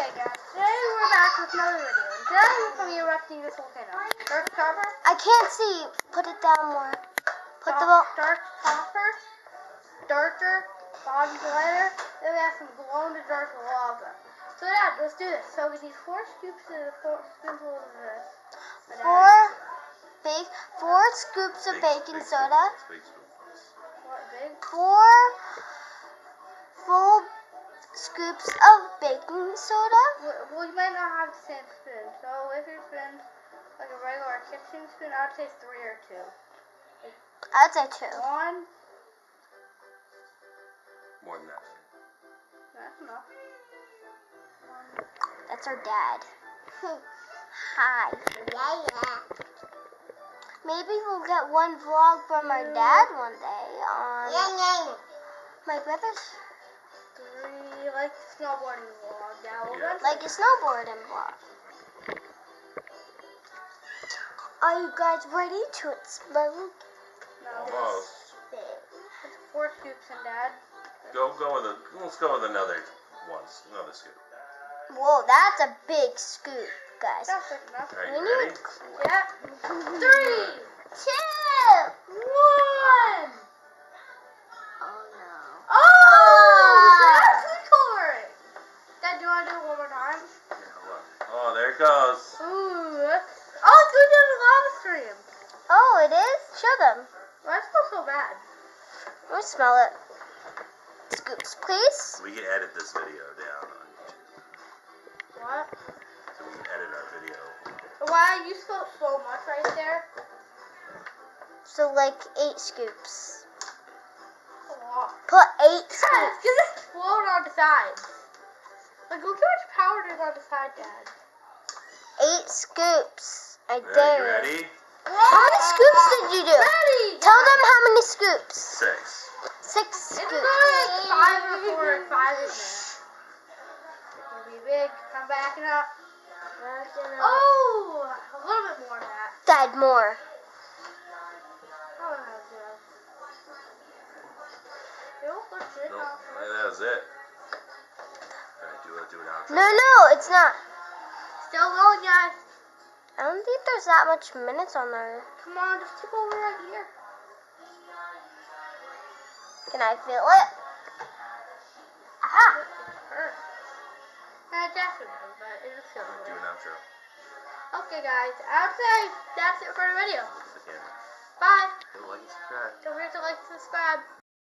Okay guys, today we're back with another video. Today we're going to be erupting this volcano. Dark copper. I can't see. Put it down more. Put the dark copper, darker, bottom lighter. Then we have some glow in the dark lava. So yeah, let's do this. So we need 4 scoops of spoonfuls of this. Four scoops of baking soda. What, big? 4 full scoops of baking soda. Well, you might not have the same spoon. So if your spoon like a regular kitchen spoon, I would say 3 or 2. I'd say 2. 1. More than that. That's enough. That's our dad. Hi. Yeah. Maybe we'll get one vlog from our dad one day on my brother's. 3, like snowboarding vlog. Yeah, like a snowboarding vlog. Are you guys ready to explode? No. Almost. It's 4 scoops and Dad. Let's go with another scoop. Whoa, that's a big scoop, guys. That's good enough. Are you ready? Yeah. 3, 2, 1. Oh no. Oh! That's cool. Dad, do you want to do it one more time? Yeah, oh, there it goes. Ooh. Oh, it's going down the lava stream. Oh, it is? Show them. Why does it smell so bad? Let me smell it. Scoops, please. We can edit this video down on YouTube. What? So we can edit our video. Why? You spilled so much right there. So like 8 scoops. A lot. Put 8 Dad, scoops. it's gonna explode on the sides. Like, look how much powder is on the side, Dad. 8 scoops. I You dare. ready? How many scoops did you do? Ready. Tell them how many scoops. 6. 6 It's scoops. like 5 or 4 and 5 in there. It's gonna be big. I'm backing up. Oh, a little bit more than that. Dad, more. Oh, that's good. You'll put it Nope, off. that was it. Alright, do an outro. No, it's not. Still going, guys. I don't think there's that much minutes on there. Come on, just tip over right here. Can I feel it? Aha! Hurt. Definitely, but it just feels Do weird. an outro. Okay, guys, I would say that's it for the video. Look at the camera. Bye. Don't like and subscribe. Don't forget to like and subscribe.